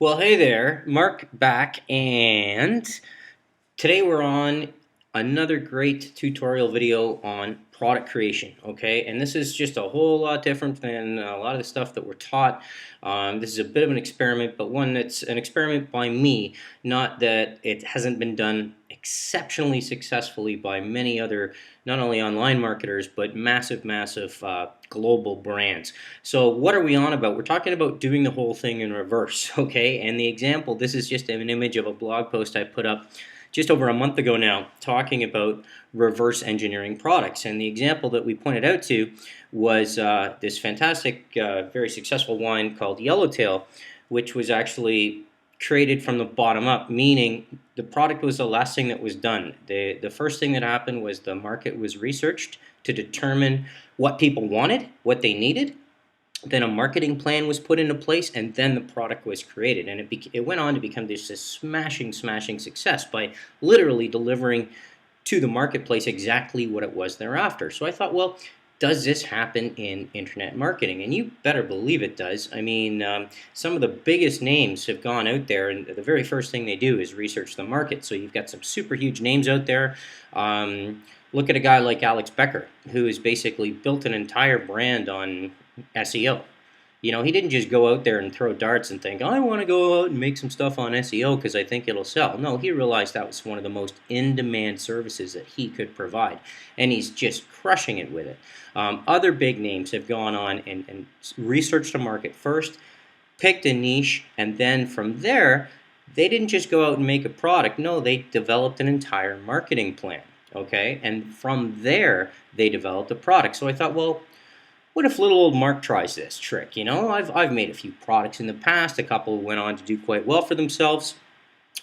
Well, hey there, Mark back, and today we're on another great tutorial video on product creation, okay? And this is just a whole lot different than a lot of the stuff that we're taught. This is a bit of an experiment, but one that's an experiment by me, not that it hasn't been done exceptionally successfully by many other, not only online marketers, but massive global brands. So what are we on about? We're talking about doing the whole thing in reverse, okay? And the example, this is just an image of a blog post I put up just over a month ago now, talking about reverse engineering products. And the example that we pointed out to was this fantastic, very successful wine called Yellowtail, which was actually created from the bottom up, meaning the product was the last thing that was done. The first thing that happened was the market was researched to determine what people wanted, what they needed. Then a marketing plan was put into place, and then the product was created. And it went on to become this smashing success by literally delivering to the marketplace exactly what it was they're after. So I thought, well, does this happen in internet marketing? And you better believe it does. I mean, some of the biggest names have gone out there, and the very first thing they do is research the market. So you've got some super huge names out there. Look at a guy like Alex Becker, who has basically built an entire brand on SEO. You know, he didn't just go out there and throw darts and think, I want to go out and make some stuff on SEO because I think it'll sell. No, he realized that was one of the most in-demand services that he could provide, and he's just crushing it with it. Other big names have gone on and researched the market first, picked a niche, and then from there, they didn't just go out and make a product. No, they developed an entire marketing plan, okay? And from there, they developed a product. So I thought, well, what if little old Mark tries this trick? You know, I've made a few products in the past. A couple went on to do quite well for themselves,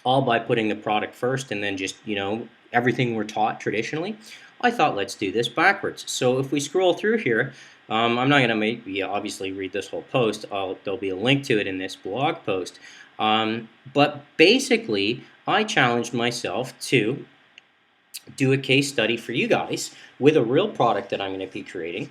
all by putting the product first and then just, everything we're taught traditionally. I thought, let's do this backwards. So if we scroll through here, I'm not going to make you obviously read this whole post. There'll be a link to it in this blog post. But basically, I challenged myself to do a case study for you guys with a real product that I'm going to be creating,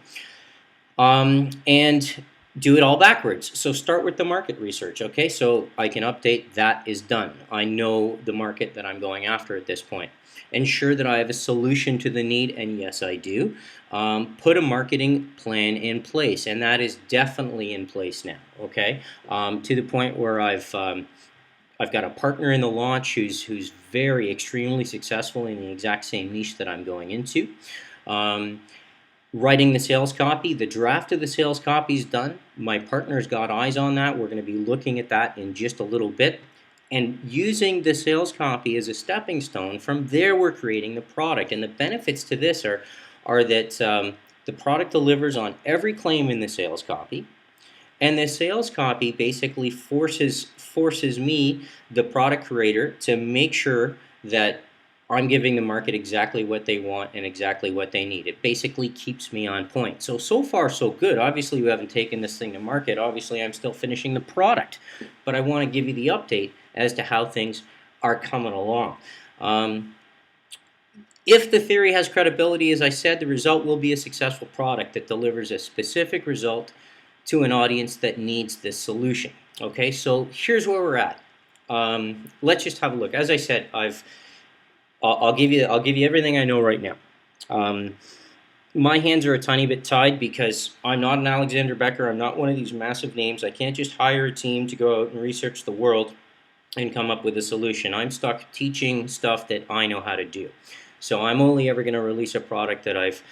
and do it all backwards. So start with the market research, okay? So I can update that is done. I know the market that I'm going after at this point. Ensure that I have a solution to the need, and yes, I do. Put a marketing plan in place, and that is definitely in place now, okay? To the point where I've got a partner in the launch who's very extremely successful in the exact same niche that I'm going into. Writing the sales copy, the draft of the sales copy is done. My partner's got eyes on that. We're going to be looking at that in just a little bit. And using the sales copy as a stepping stone, from there we're creating the product. And the benefits to this are that the product delivers on every claim in the sales copy. And the sales copy basically forces me, the product creator, to make sure that I'm giving the market exactly what they want and exactly what they need. It basically keeps me on point. So far, so good. Obviously, we haven't taken this thing to market. Obviously, I'm still finishing the product. But I want to give you the update as to how things are coming along. If the theory has credibility, as I said, the result will be a successful product that delivers a specific result to an audience that needs this solution. Okay, so here's where we're at. Let's just have a look. As I said, I'll give you everything I know right now. My hands are a tiny bit tied because I'm not an Alexander Becker. I'm not one of these massive names. I can't just hire a team to go out and research the world and come up with a solution. I'm stuck teaching stuff that I know how to do. So I'm only ever going to release a product that I've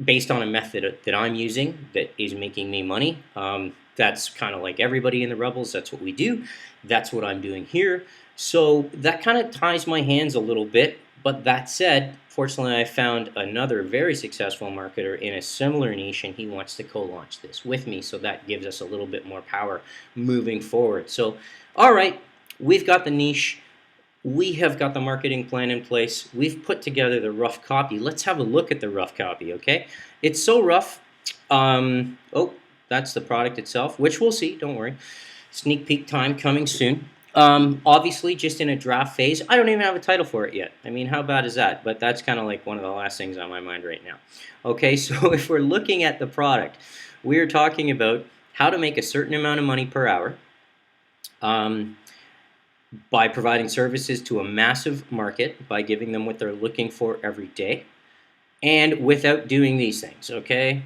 based on a method that I'm using that is making me money. That's kind of like everybody in the Rebels. That's what we do. That's what I'm doing here. So that kind of ties my hands a little bit. But that said, fortunately, I found another very successful marketer in a similar niche, and he wants to co-launch this with me. So that gives us a little bit more power moving forward. So, all right, we've got the niche. We have got the marketing plan in place. We've put together the rough copy. Let's have a look at the rough copy, okay? It's so rough. Oh, that's the product itself, which we'll see. Don't worry. Sneak peek time coming soon. Obviously, just in a draft phase. I don't even have a title for it yet. I mean, how bad is that? But that's kind of like one of the last things on my mind right now. Okay, so if we're looking at the product, we are talking about how to make a certain amount of money per hour, Um, by providing services to a massive market, by giving them what they're looking for every day, and without doing these things, okay?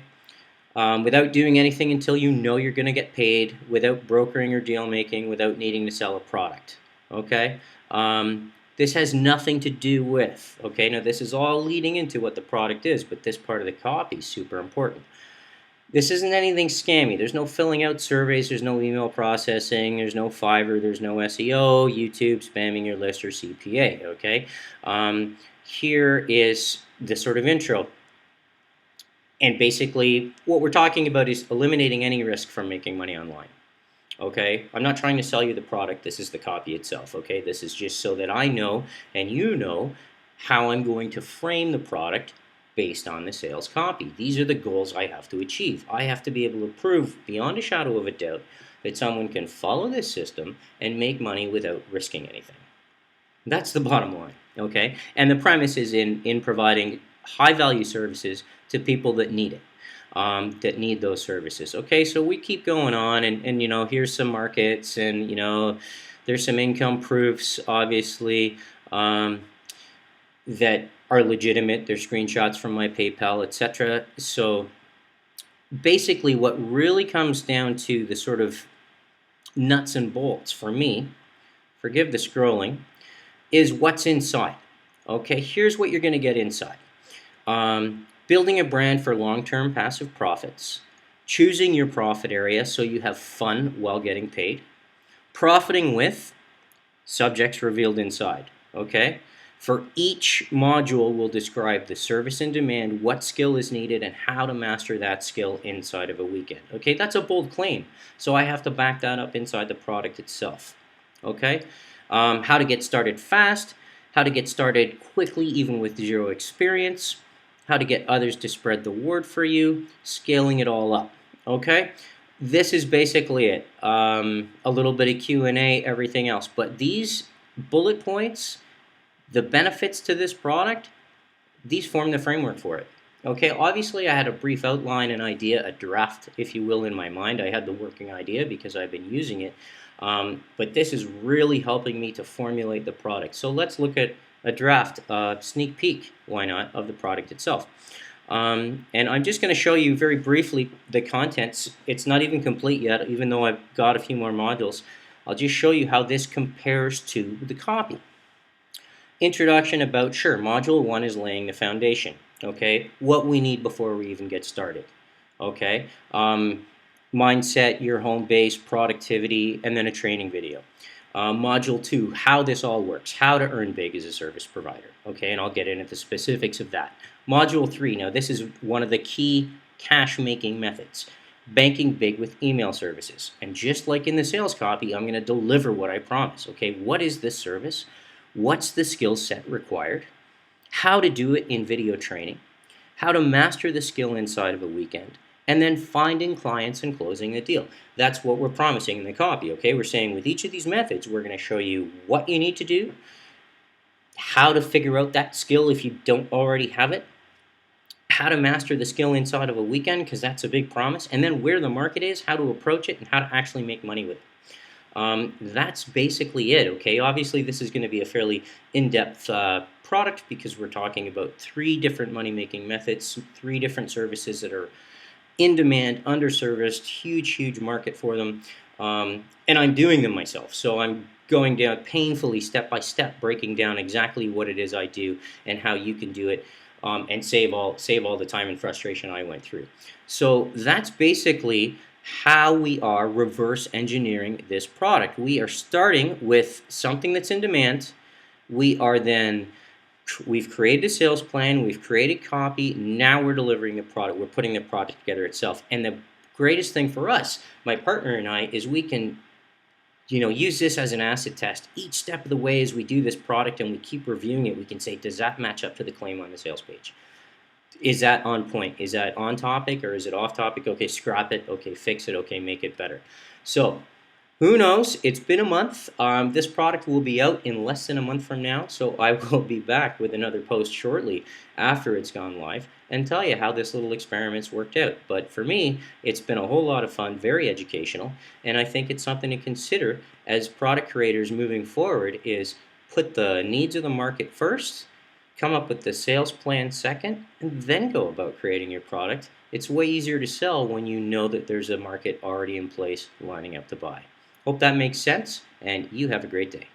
Without doing anything until you know you're going to get paid, without brokering or deal making, without needing to sell a product, okay? This has nothing to do with, okay? Now, this is all leading into what the product is, but this part of the copy is super important. This isn't anything scammy. There's no filling out surveys. There's no email processing. There's no Fiverr. There's no SEO, YouTube, spamming your list, or CPA, okay? Here is the sort of intro. And basically, what we're talking about is eliminating any risk from making money online. Okay, I'm not trying to sell you the product. This is the copy itself. Okay, this is just so that I know and you know how I'm going to frame the product based on the sales copy. These are the goals I have to achieve. I have to be able to prove beyond a shadow of a doubt that someone can follow this system and make money without risking anything. That's the bottom line. Okay, and the premise is in providing high value services to people that need it. That need those services. Okay, so we keep going on, and you know, here's some markets, and you know, there's some income proofs, obviously, that are legitimate. They're screenshots from my PayPal, etc. So basically, what really comes down to the sort of nuts and bolts for me, forgive the scrolling, is what's inside. Okay, here's what you're going to get inside. Building a brand for long-term passive profits, choosing your profit area so you have fun while getting paid, profiting with subjects revealed inside, okay? For each module, we'll describe the service in demand, what skill is needed, and how to master that skill inside of a weekend, okay? That's a bold claim, so I have to back that up inside the product itself, okay? How to get started fast, how to get started quickly even with zero experience, how to get others to spread the word for you, scaling it all up, okay? This is basically it. A little bit of Q&A, everything else. But these bullet points, the benefits to this product, these form the framework for it. Okay, obviously I had a brief outline, an idea, a draft, if you will, in my mind. I had the working idea because I've been using it. But this is really helping me to formulate the product. So let's look at a draft, sneak peek, why not, of the product itself. And I'm just going to show you very briefly the contents. It's not even complete yet, even though I've got a few more modules. I'll just show you how this compares to the copy. Introduction about, sure, module 1 is laying the foundation, okay? What we need before we even get started, okay? Mindset, your home base, productivity, and then a training video. Module 2, how this all works, how to earn big as a service provider, okay? And I'll get into the specifics of that. Module 3, now this is one of the key cash-making methods, banking big with email services. And just like in the sales copy, I'm going to deliver what I promise, okay? What is this service? What's the skill set required? How to do it in video training? How to master the skill inside of a weekend? And then finding clients and closing a deal. That's what we're promising in the copy, okay? We're saying with each of these methods, we're going to show you what you need to do, how to figure out that skill if you don't already have it, how to master the skill inside of a weekend, because that's a big promise, and then where the market is, how to approach it, and how to actually make money with it. That's basically it, okay? Obviously, this is going to be a fairly in-depth product because we're talking about 3 different money-making methods, 3 different services that are in demand, underserviced, huge market for them, and I'm doing them myself. So I'm going down painfully, step by step, breaking down exactly what it is I do and how you can do it, and save all the time and frustration I went through. So that's basically how we are reverse engineering this product. We are starting with something that's in demand. We've created a sales plan, we've created copy, now we're delivering the product, we're putting the product together itself. And the greatest thing for us, my partner and I, is we can use this as an acid test. Each step of the way as we do this product and we keep reviewing it, we can say, does that match up to the claim on the sales page? Is that on point? Is that on topic or is it off topic? Okay, scrap it. Okay, fix it. Okay, make it better. So Who knows? It's been a month. This product will be out in less than a month from now, so I will be back with another post shortly after it's gone live and tell you how this little experiment's worked out. But for me, it's been a whole lot of fun, very educational, and I think it's something to consider as product creators moving forward is put the needs of the market first, come up with the sales plan second, and then go about creating your product. It's way easier to sell when you know that there's a market already in place lining up to buy. Hope that makes sense, and you have a great day.